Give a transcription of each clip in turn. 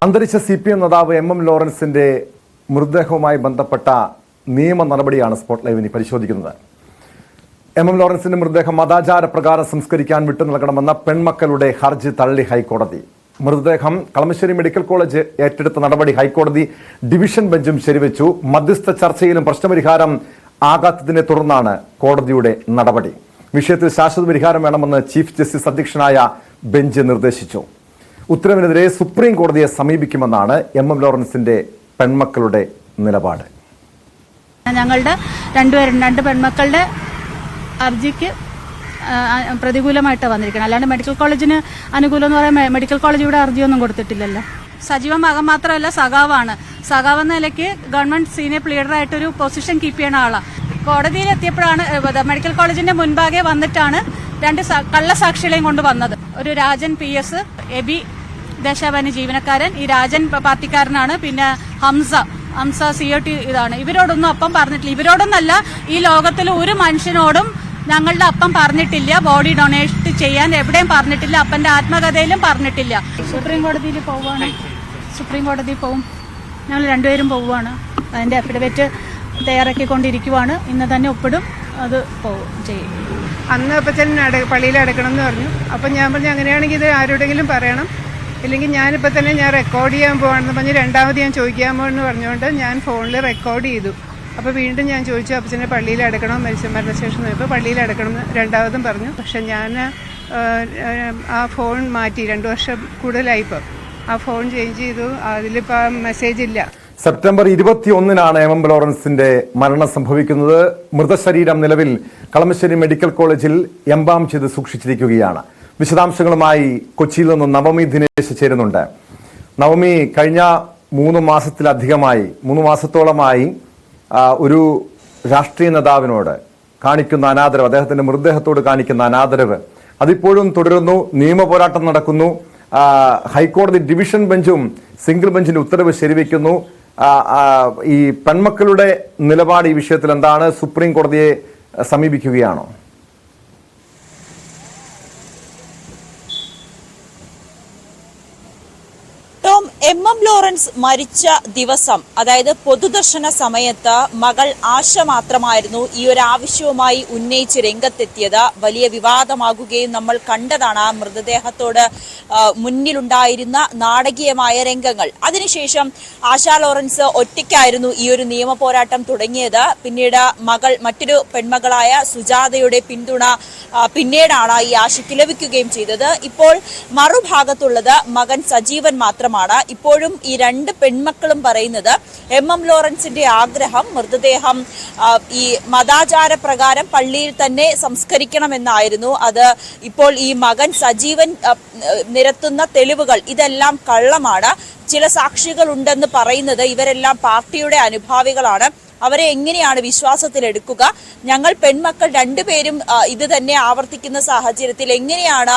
അന്തരിച്ച CPM നേതാവ് MM ലോറൻസിന്റെ മൃതദേഹവുമായി ബന്ധപ്പെട്ട നിയമ നടപടിയാണ് സ്പോട്ട് ലൈവ് ഇനി പരിശോധിക്കുന്നത്. MM ലോറൻസിന്റെ മൃതദേഹം മതാചാര പ്രകാരം സംസ്കരിക്കാൻ വിട്ടു നൽകണമെന്ന പെൺമക്കളുടെ ഹർജി തള്ളി ഹൈക്കോടതി. മൃതദേഹം കളമശ്ശേരി മെഡിക്കൽ കോളേജ് ഏറ്റെടുത്ത നടപടി ഹൈക്കോടതി ഡിവിഷൻ ബെഞ്ചും ശരിവെച്ചു. മധ്യസ്ഥ ചർച്ചയിലും പ്രശ്നപരിഹാരം ആകാത്തതിനെ തുടർന്നാണ് കോടതിയുടെ നടപടി. വിഷയത്തിൽ ശാശ്വത പരിഹാരം വേണമെന്ന് ചീഫ് ജസ്റ്റിസ് അധ്യക്ഷനായ ബെഞ്ച് നിർദ്ദേശിച്ചു. ഉത്തരവിനെതിരെ സുപ്രീം കോടതിയെ സമീപിക്കുമെന്നാണ് MM ലോറൻസിന്റെ പെൺമക്കളുടെ നിലപാട്. ഞങ്ങളുടെ രണ്ട് പെൺമക്കളുടെ ഹർജിക്ക് പ്രതികൂലമായിട്ട് വന്നിരിക്കണം. അല്ലാണ്ട് മെഡിക്കൽ കോളേജിന് അനുകൂലം എന്ന് പറയാൻ മെഡിക്കൽ കോളേജ് ഇവിടെ ഹർജിയൊന്നും കൊടുത്തിട്ടില്ലല്ലോ. സജീവ മകൻ മാത്രമല്ല, സഖാവാണ്. സഖാവ് എന്ന നിലയ്ക്ക് ഗവൺമെന്റ് സീനിയർ ലീഡറായിട്ടൊരു പൊസിഷൻ കീപ്പ് ചെയ്യുന്ന ആളാണ്. കോടതിയിൽ എത്തിയപ്പോഴാണ് മെഡിക്കൽ കോളേജിന്റെ മുൻപാകെ വന്നിട്ടാണ് രണ്ട് കള്ളസാക്ഷികളെയും കൊണ്ട് വന്നത്. ഒരു രാജൻ PS, എബി ദേശാഭിമാനി ജീവനക്കാരൻ, ഈ രാജൻ പാർട്ടിക്കാരനാണ്, പിന്നെ ഹംസ COT ഇതാണ്. ഇവരോടൊന്നും അപ്പം പറഞ്ഞിട്ടില്ല. ഇവരോടൊന്നല്ല, ഈ ലോകത്തിൽ ഒരു മനുഷ്യനോടും ഞങ്ങളുടെ അപ്പം പറഞ്ഞിട്ടില്ല. ബോഡി ഡൊണേറ്റ് ചെയ്യാൻ എവിടെയും പറഞ്ഞിട്ടില്ല. അപ്പന്റെ ആത്മകഥയിലും പറഞ്ഞിട്ടില്ല. സുപ്രീം കോടതിയിൽ പോവും. ഞങ്ങൾ രണ്ടുപേരും പോവുകയാണ്. അതിന്റെ അഫിഡവിറ്റ് തയ്യാറാക്കിക്കൊണ്ടിരിക്കുവാണ്. ഇന്ന് തന്നെ ഒപ്പിടും. അത് ചെയ്യും. അന്ന് അപ്പച്ചൻ പള്ളിയിൽ അടക്കണം എന്ന് പറഞ്ഞു. അപ്പം ഞാൻ പറഞ്ഞു, അങ്ങനെയാണെങ്കിൽ ഇത് ആരോടെങ്കിലും പറയണം, ഇല്ലെങ്കിൽ ഞാനിപ്പോൾ തന്നെ റെക്കോർഡ് ചെയ്യാൻ പോവാണെന്ന് പറഞ്ഞ് രണ്ടാമത് ഞാൻ ചോദിക്കാൻ പോകണമെന്ന് പറഞ്ഞുകൊണ്ട് ഞാൻ ഫോണിൽ റെക്കോർഡ് ചെയ്തു. അപ്പോൾ വീണ്ടും ഞാൻ ചോദിച്ചു, അപ്പച്ചനെ പള്ളിയിൽ അടക്കണം, മരണശേഷം നോക്കിയപ്പോൾ പള്ളിയിൽ അടക്കണം എന്ന് രണ്ടാമതും പറഞ്ഞു. പക്ഷെ ഞാൻ ആ ഫോൺ മാറ്റി. 2 വർഷം കൂടുതലായിപ്പോൾ ആ ഫോൺ ചേഞ്ച് ചെയ്തു. അതിലിപ്പോൾ മെസ്സേജ് ഇല്ല. സെപ്റ്റംബർ 21-നാണ് MM ലോറൻസിന്റെ മരണം സംഭവിക്കുന്നത്. മൃതശരീരം നിലവിൽ കളമശ്ശേരി മെഡിക്കൽ കോളേജിൽ എംബാം ചെയ്ത് സൂക്ഷിച്ചിരിക്കുകയാണ്. വിശദാംശങ്ങളുമായി കൊച്ചിയിൽ നിന്ന് നവമി ദിനേശ് ചേരുന്നുണ്ട്. നവമി, കഴിഞ്ഞ 3 മാസത്തോളമായി ഒരു രാഷ്ട്രീയ നേതാവിനോട് കാണിക്കുന്ന അനാദരവ്, അദ്ദേഹത്തിന്റെ മൃതദേഹത്തോട് കാണിക്കുന്ന അനാദരവ് അതിപ്പോഴും തുടരുന്നു. നിയമ പോരാട്ടം നടക്കുന്നു. ഹൈക്കോടതി ഡിവിഷൻ ബെഞ്ചും സിംഗിൾ ബെഞ്ചിന്റെ ഉത്തരവ് ശരിവെക്കുന്നു. ഈ പെൺമക്കളുടെ നിലപാട് ഈ വിഷയത്തിൽ എന്താണ്? സുപ്രീം കോടതിയെ സമീപിക്കുകയാണോ? MM ലോറൻസ് മരിച്ച ദിവസം, അതായത് പൊതുദർശന സമയത്ത് മകൾ ആശ മാത്രമായിരുന്നു ഈ ഒരു ആവശ്യവുമായി ഉന്നയിച്ച് രംഗത്തെത്തിയത്. വലിയ വിവാദമാകുകയും നമ്മൾ കണ്ടതാണ് ആ മൃതദേഹത്തോട് മുന്നിലുണ്ടായിരുന്ന നാടകീയമായ രംഗങ്ങൾ. അതിനുശേഷം ആശാ ലോറൻസ് ഒറ്റയ്ക്കായിരുന്നു ഈ ഒരു നിയമ പോരാട്ടം തുടങ്ങിയത്. പിന്നീട് മകൾ, മറ്റൊരു പെൺമകളായ സുജാതയുടെ പിന്തുണ പിന്നീടാണ് ഈ ആശയ്ക്ക് ലഭിക്കുകയും ചെയ്തത്. ഇപ്പോൾ മറുഭാഗത്തുള്ളത് മകൻ സജീവൻ മാത്രമാണ്. ഇപ്പോഴും ഈ 2 പെൺമക്കളും പറയുന്നത് MM ലോറൻസിന്റെ ആഗ്രഹം മൃതദേഹം ഈ മതാചാര പ്രകാരം പള്ളിയിൽ തന്നെ സംസ്കരിക്കണമെന്നായിരുന്നു. അത് ഇപ്പോൾ ഈ മകൻ സജീവൻ നിരത്തുന്ന തെളിവുകൾ ഇതെല്ലാം കള്ളമാണ്. ചില സാക്ഷികൾ ഉണ്ടെന്ന് പറയുന്നത് ഇവരെല്ലാം പാർട്ടിയുടെ അനുഭാവികളാണ്. അവരെ എങ്ങനെയാണ് വിശ്വാസത്തിലെടുക്കുക? ഞങ്ങൾ പെൺമക്കൾ 2 പേരും ഇത് തന്നെ ആവർത്തിക്കുന്ന സാഹചര്യത്തിൽ എങ്ങനെയാണ്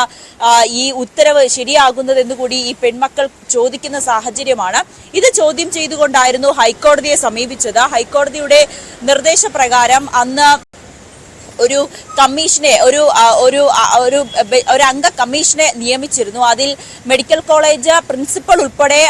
ഈ ഉത്തരവ് ശരിയാകുന്നതെന്ന് കൂടി ഈ പെൺമക്കൾ ചോദിക്കുന്ന സാഹചര്യമാണ്. ഇത് ചോദ്യം ചെയ്തുകൊണ്ടായിരുന്നു ഹൈക്കോടതിയെ സമീപിച്ചത്. ഹൈക്കോടതിയുടെ നിർദ്ദേശപ്രകാരം അന്ന് ഒരു കമ്മീഷനെ, ഒരു അംഗ കമ്മീഷനെ നിയമിച്ചിരുന്നു. അതിൽ മെഡിക്കൽ കോളേജ് പ്രിൻസിപ്പൽ ഉൾപ്പെടെ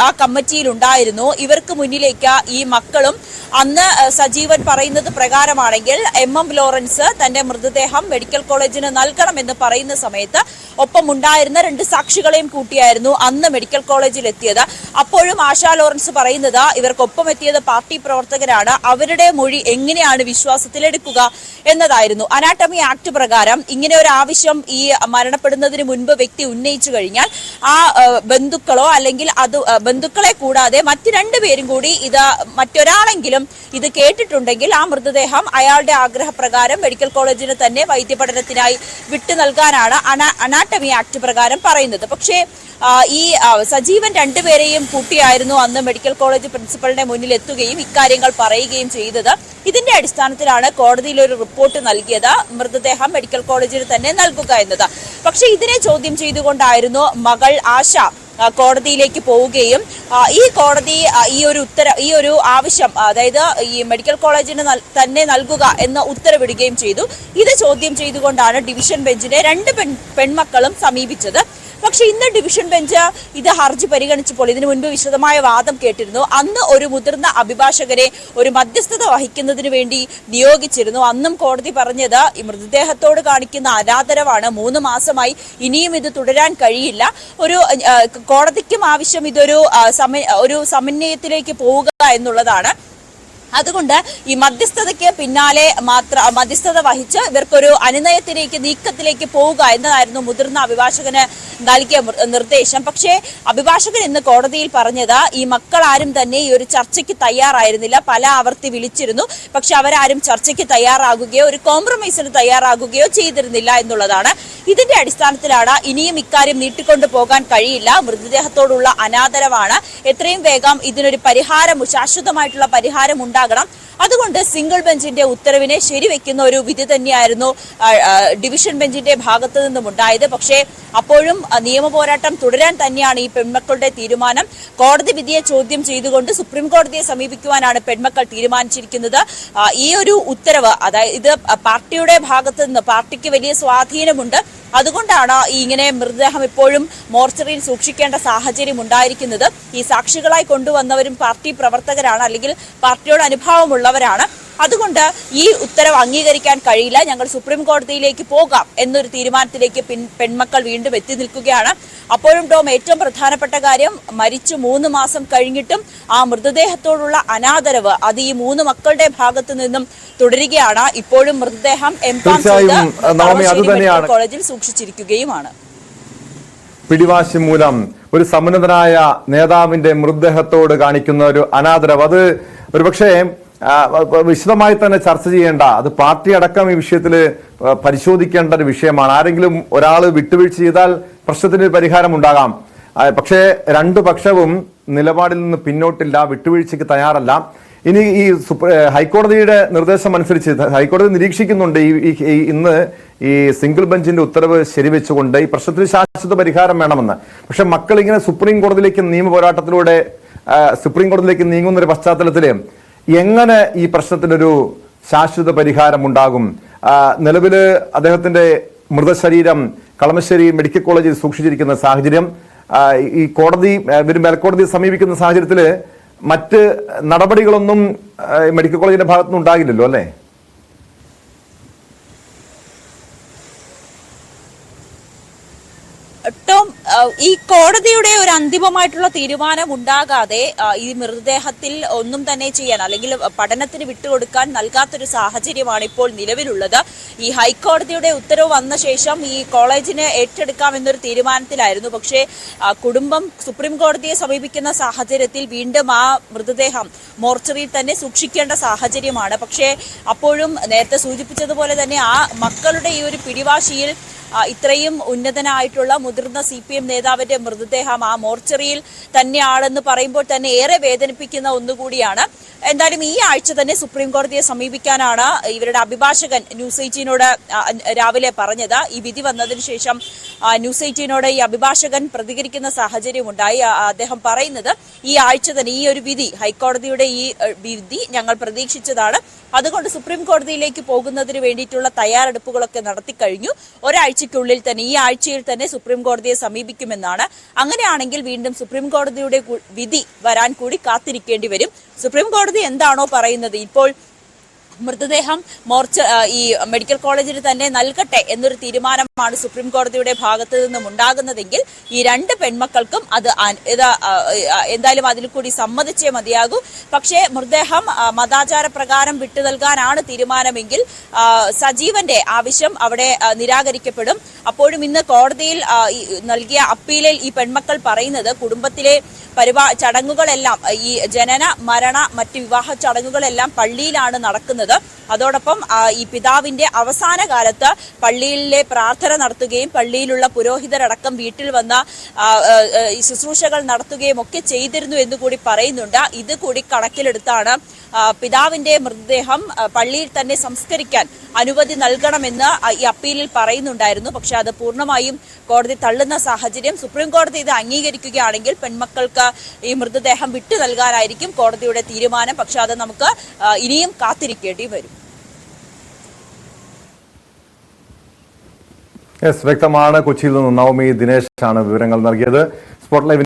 ആ കമ്മിറ്റിയിൽ ഉണ്ടായിരുന്നു. ഇവർക്ക് മുന്നിലേക്ക് ഈ മക്കളും അന്ന് സജീവൻ പറയുന്നത് പ്രകാരമാണെങ്കിൽ MM ലോറൻസ് തന്റെ മൃതദേഹം മെഡിക്കൽ കോളേജിന് നൽകണമെന്ന് പറയുന്ന സമയത്ത് ഒപ്പം ഉണ്ടായിരുന്ന 2 സാക്ഷികളെയും കൂട്ടിയായിരുന്നു അന്ന് മെഡിക്കൽ കോളേജിൽ എത്തിയത്. അപ്പോഴും ആശാ ലോറൻസ് പറയുന്നത് ഇവർക്കൊപ്പം എത്തിയത് പാർട്ടി പ്രവർത്തകരാണ്, അവരുടെ മൊഴി എങ്ങനെയാണ് വിശ്വാസത്തിലെടുക്കുക എന്നതായിരുന്നു. അനാട്ടമി ആക്ട് പ്രകാരം ഇങ്ങനെ ഒരു ആവശ്യം ഈ മരണപ്പെടുന്നതിന് മുൻപ് വ്യക്തി ഉന്നയിച്ചു കഴിഞ്ഞാൽ ആ ബന്ധുക്കളോ അല്ലെങ്കിൽ ബന്ധുക്കളെ കൂടാതെ മറ്റ് 2 പേരും കൂടി മറ്റൊരാളെങ്കിലും ഇത് കേട്ടിട്ടുണ്ടെങ്കിൽ ആ മൃതദേഹം അയാളുടെ ആഗ്രഹപ്രകാരം മെഡിക്കൽ കോളേജിന് തന്നെ വൈദ്യപഠനത്തിനായി വിട്ടു നൽകാനാണ് അനാട്ടമി ആക്ട് പ്രകാരം പറയുന്നത്. പക്ഷേ ഈ സജീവൻ 2 പേരെയും കൂട്ടിയായിരുന്നു അന്ന് മെഡിക്കൽ കോളേജ് പ്രിൻസിപ്പലിന്റെ മുന്നിൽ എത്തുകയും ഇക്കാര്യങ്ങൾ പറയുകയും ചെയ്തത്. ഇതിന്റെ അടിസ്ഥാനത്തിലാണ് കോടതിയിൽ ഒരു റിപ്പോർട്ട് നൽകിയത്, മൃതദേഹം മെഡിക്കൽ കോളേജിന് തന്നെ നൽകുക എന്നത്. പക്ഷേ ഇതിനെ ചോദ്യം ചെയ്തുകൊണ്ടായിരുന്നു മകൾ ആശ കോടതിയിലേക്ക് പോവുകയും ഈ കോടതി ഈ ഒരു ആവശ്യം, അതായത് ഈ മെഡിക്കൽ കോളേജിന് തന്നെ നൽകുക എന്ന ഉത്തരവിടുകയും ചെയ്തു. ഇത് ചോദ്യം ചെയ്തുകൊണ്ടാണ് ഡിവിഷൻ ബെഞ്ചിനെ 2 പെൺമക്കളും സമീപിച്ചത്. പക്ഷെ ഇന്ന് ഡിവിഷൻ ബെഞ്ച് ഇത് ഹർജി പരിഗണിച്ചപ്പോൾ ഇതിനു മുൻപ് വിശദമായ വാദം കേട്ടിരുന്നു. അന്ന് ഒരു മുതിർന്ന അഭിഭാഷകരെ ഒരു മധ്യസ്ഥത വഹിക്കുന്നതിന് വേണ്ടി നിയോഗിച്ചിരുന്നു. അന്നും കോടതി പറഞ്ഞത് ഈ മൃതദേഹത്തോട് കാണിക്കുന്ന അനാദരവാണ്, 3 മാസമായി ഇനിയും ഇത് തുടരാൻ കഴിയില്ല. ഒരു കോടതിക്കും ആവശ്യം ഇതൊരു സമന്വയത്തിലേക്ക് പോവുക എന്നുള്ളതാണ്. അതുകൊണ്ട് ഈ മധ്യസ്ഥതയ്ക്ക് പിന്നാലെ മധ്യസ്ഥത വഹിച്ച് ഇവർക്കൊരു അനുനയത്തിലേക്ക് നീക്കത്തിലേക്ക് പോവുക എന്നതായിരുന്നു മുതിർന്ന അഭിഭാഷകന് നൽകിയ നിർദ്ദേശം. പക്ഷേ അഭിഭാഷകൻ ഇന്ന് കോടതിയിൽ പറഞ്ഞത് ഈ മക്കൾ ആരും തന്നെ ഈ ഒരു ചർച്ചയ്ക്ക് തയ്യാറായിരുന്നില്ല. പല ആവർത്തി വിളിച്ചിരുന്നു, പക്ഷെ അവരാരും ചർച്ചയ്ക്ക് തയ്യാറാകുകയോ ഒരു കോംപ്രമൈസിന് തയ്യാറാകുകയോ ചെയ്തിരുന്നില്ല എന്നുള്ളതാണ്. ഇതിന്റെ അടിസ്ഥാനത്തിലാണ് ഇനിയും ഇക്കാര്യം നീട്ടിക്കൊണ്ടു പോകാൻ കഴിയില്ല, മൃതദേഹത്തോടുള്ള അനാദരവാണ്, എത്രയും വേഗം ഇതിനൊരു പരിഹാരം, ശാശ്വതമായിട്ടുള്ള പരിഹാരം ഉണ്ടാകണം. അതുകൊണ്ട് സിംഗിൾ ബെഞ്ചിന്റെ ഉത്തരവിനെ ശരിവെക്കുന്ന ഒരു വിധി തന്നെയായിരുന്നു ഡിവിഷൻ ബെഞ്ചിന്റെ ഭാഗത്തു നിന്നും ഉണ്ടായത്. പക്ഷേ അപ്പോഴും നിയമ പോരാട്ടം തുടരാൻ തന്നെയാണ് ഈ പെൺമക്കളുടെ തീരുമാനം. കോടതി വിധിയെ ചോദ്യം ചെയ്തുകൊണ്ട് സുപ്രീം കോടതിയെ സമീപിക്കുവാനാണ് പെൺമക്കൾ തീരുമാനിച്ചിരിക്കുന്നത്. ഈ ഒരു ഉത്തരവ്, അതായത് ഇത് പാർട്ടിയുടെ ഭാഗത്തു നിന്ന്, പാർട്ടിക്ക് വലിയ സ്വാധീനമുണ്ട്, അതുകൊണ്ടാണ് ഇങ്ങനെ മൃതദേഹം ഇപ്പോഴും മോർച്ചറിയിൽ സൂക്ഷിക്കേണ്ട സാഹചര്യം ഉണ്ടായിരിക്കുന്നത്. ഈ സാക്ഷികളായി കൊണ്ടുവന്നവരും പാർട്ടി പ്രവർത്തകരാണ്, അല്ലെങ്കിൽ പാർട്ടിയോട് അനുഭാവമുള്ളവരാണ്. അതുകൊണ്ട് ഈ ഉത്തരവ് അംഗീകരിക്കാൻ കഴിയില്ല, ഞങ്ങൾ സുപ്രീം കോടതിയിലേക്ക് പോകാം എന്നൊരു തീരുമാനത്തിലേക്ക് പെൺമക്കൾ വീണ്ടും എത്തി നിൽക്കുകയാണ്. അപ്പോഴും ടോം, ഏറ്റവും പ്രധാനപ്പെട്ട കാര്യം, മരിച്ചു 3 മാസം കഴിഞ്ഞിട്ടും ആ മൃതദേഹത്തോടുള്ള അനാദരവ് അത് ഈ 3 മക്കളുടെ ഭാഗത്തു നിന്നും തുടരുകയാണ്. ഇപ്പോഴും മൃതദേഹം കോളേജിൽ സൂക്ഷിച്ചിരിക്കുകയുമാണ്. പിടിവാശി മൂലം ഒരു സമുന്നതനായ നേതാവിന്റെ മൃതദേഹത്തോട് കാണിക്കുന്ന ഒരു അനാദരവ്, അത് ഒരുപക്ഷെ വിശദമായി തന്നെ ചർച്ച ചെയ്യേണ്ട, അത് പാർട്ടി അടക്കം ഈ വിഷയത്തിൽ പരിശോധിക്കേണ്ട ഒരു വിഷയമാണ്. ആരെങ്കിലും ഒരാൾ വിട്ടുവീഴ്ച ചെയ്താൽ പ്രശ്നത്തിന് പരിഹാരം ഉണ്ടാകാം. പക്ഷേ 2 പക്ഷവും നിലപാടിൽ നിന്ന് പിന്നോട്ടില്ല, വിട്ടുവീഴ്ചയ്ക്ക് തയ്യാറല്ല. ഇനി ഈ ഹൈക്കോടതിയുടെ നിർദ്ദേശം അനുസരിച്ച് ഹൈക്കോടതി നിരീക്ഷിക്കുന്നുണ്ട് ഇന്ന് ഈ സിംഗിൾ ബെഞ്ചിന്റെ ഉത്തരവ് ശരിവെച്ചുകൊണ്ട് ഈ പ്രശ്നത്തിന് ശാശ്വത പരിഹാരം വേണമെന്ന്. പക്ഷെ മക്കൾ ഇങ്ങനെ സുപ്രീം കോടതിയിലേക്ക് നിയമ പോരാട്ടത്തിലൂടെ സുപ്രീം കോടതിയിലേക്ക് നീങ്ങുന്ന ഒരു പശ്ചാത്തലത്തിൽ എങ്ങനെ ഈ പ്രശ്നത്തിനൊരു ശാശ്വത പരിഹാരം ഉണ്ടാകും? നിലവില് അദ്ദേഹത്തിന്റെ മൃതശരീരം കളമശ്ശേരി മെഡിക്കൽ കോളേജിൽ സൂക്ഷിച്ചിരിക്കുന്ന സാഹചര്യം, ഈ കോടതി മേൽക്കോടതിയെ സമീപിക്കുന്ന സാഹചര്യത്തിൽ മറ്റ് നടപടികളൊന്നും മെഡിക്കൽ കോളേജിന്റെ ഭാഗത്തുനിന്ന് ഉണ്ടാകില്ലല്ലോ, അല്ലേ? ടോം, ഈ കോടതിയുടെ ഒരു അന്തിമമായിട്ടുള്ള തീരുമാനം ഉണ്ടാകാതെ ഈ മൃതദേഹത്തിൽ ഒന്നും തന്നെ ചെയ്യാൻ, അല്ലെങ്കിൽ പഠനത്തിന് വിട്ടുകൊടുക്കാൻ നൽകാത്തൊരു സാഹചര്യമാണ് ഇപ്പോൾ നിലവിലുള്ളത്. ഈ ഹൈക്കോടതിയുടെ ഉത്തരവ് വന്ന ശേഷം ഈ കോളേജിന് ഏറ്റെടുക്കാം എന്നൊരു തീരുമാനത്തിലായിരുന്നു. പക്ഷേ കുടുംബം സുപ്രീം കോടതിയെ സമീപിക്കുന്ന സാഹചര്യത്തിൽ വീണ്ടും ആ മൃതദേഹം മോർച്ചറിയിൽ തന്നെ സൂക്ഷിക്കേണ്ട സാഹചര്യമാണ്. പക്ഷേ അപ്പോഴും നേരത്തെ സൂചിപ്പിച്ചതുപോലെ തന്നെ ആ മക്കളുടെ ഈ ഒരു പിടിവാശിയിൽ ഇത്രയും ഉന്നതനായിട്ടുള്ള മുതിർന്ന CPM നേതാവിന്റെ മൃതദേഹം ആ മോർച്ചറിയിൽ തന്നെയാണെന്ന് പറയുമ്പോൾ തന്നെ ഏറെ വേദനിപ്പിക്കുന്ന ഒന്നുകൂടിയാണ്. എന്തായാലും ഈ ആഴ്ച തന്നെ സുപ്രീം കോടതിയെ സമീപിക്കാനാണ് ഇവരുടെ അഭിഭാഷകൻ ന്യൂസ് 18നോട് രാവിലെ പറഞ്ഞത്. ഈ വിധി വന്നതിന് ശേഷം ന്യൂസ് 18നോട് ഈ അഭിഭാഷകൻ പ്രതികരിക്കുന്ന സാഹചര്യം ഉണ്ടായി. അദ്ദേഹം പറയുന്നത് ഈ ആഴ്ച തന്നെ ഈ ഒരു വിധി, ഹൈക്കോടതിയുടെ ഈ വിധി ഞങ്ങൾ പ്രതീക്ഷിച്ചതാണ്, അതുകൊണ്ട് സുപ്രീം കോടതിയിലേക്ക് പോകുന്നതിന് വേണ്ടിയിട്ടുള്ള തയ്യാറെടുപ്പുകളൊക്കെ നടത്തിക്കഴിഞ്ഞു, ഒരാഴ്ചയ്ക്കുള്ളിൽ തന്നെ, ഈ ആഴ്ചയിൽ തന്നെ സുപ്രീം കോടതിയെ സമീപിക്കുമെന്നാണ്. അങ്ങനെയാണെങ്കിൽ വീണ്ടും സുപ്രീം കോടതിയുടെ വിധി വരാൻ കൂടി കാത്തിരിക്കേണ്ടി വരും. സുപ്രീം കോടതി എന്താണോ പറയുന്നത്, ഇപ്പോൾ മൃതദേഹം ഈ മെഡിക്കൽ കോളേജിന് തന്നെ നൽകട്ടെ എന്നൊരു തീരുമാനമാണ് സുപ്രീം കോടതിയുടെ ഭാഗത്തു നിന്നും ഉണ്ടാകുന്നതെങ്കിൽ ഈ 2 പെൺമക്കൾക്കും അത് എന്തായാലും അതിൽ കൂടി സമ്മതിച്ചേ മതിയാകൂ. പക്ഷേ മൃതദേഹം മതാചാര പ്രകാരം വിട്ടു നൽകാനാണ് തീരുമാനമെങ്കിൽ സജീവന്റെ ആവശ്യം അവിടെ നിരാകരിക്കപ്പെടും. അപ്പോഴും ഇന്ന് കോടതിയിൽ നൽകിയ അപ്പീലിൽ ഈ പെൺമക്കൾ പറയുന്നത് കുടുംബത്തിലെ ചടങ്ങുകളെല്ലാം, ഈ ജനന മരണ മറ്റ് വിവാഹ ചടങ്ങുകളെല്ലാം പള്ളിയിലാണ് നടക്കുന്നത്. അതോടൊപ്പം ഈ പിതാവിന്റെ അവസാന കാലത്ത് പള്ളിയിലെ പ്രാർത്ഥന നടത്തുകയും പള്ളിയിലുള്ള പുരോഹിതരടക്കം വീട്ടിൽ വന്ന ശുശ്രൂഷകൾ നടത്തുകയും ഒക്കെ ചെയ്തിരുന്നു എന്നുകൂടി പറയുന്നുണ്ട്. ഇത് കൂടി കണക്കിലെടുത്താണ് പിതാവിന്റെ മൃതദേഹം പള്ളിയിൽ തന്നെ സംസ്കരിക്കാൻ അനുമതി നൽകണമെന്ന് ഈ അപ്പീലിൽ പറയുന്നുണ്ടായിരുന്നു. പക്ഷെ അത് പൂർണ്ണമായും കോടതി തള്ളുന്ന സാഹചര്യം. സുപ്രീം കോടതി ഇത് അംഗീകരിക്കുകയാണെങ്കിൽ പെൺമക്കൾക്ക് ഈ മൃതദേഹം വിട്ടു നൽകാനായിരിക്കും കോടതിയുടെ തീരുമാനം. പക്ഷെ അത് നമുക്ക് ഇനിയും കാത്തിരിക്കേണ്ടി വരും. യെസ്, വ്യക്തമാണ്. കൊച്ചിയിൽ നിന്ന് നവമി ദിനേശാണ് വിവരങ്ങൾ നൽകിയത്. Spot live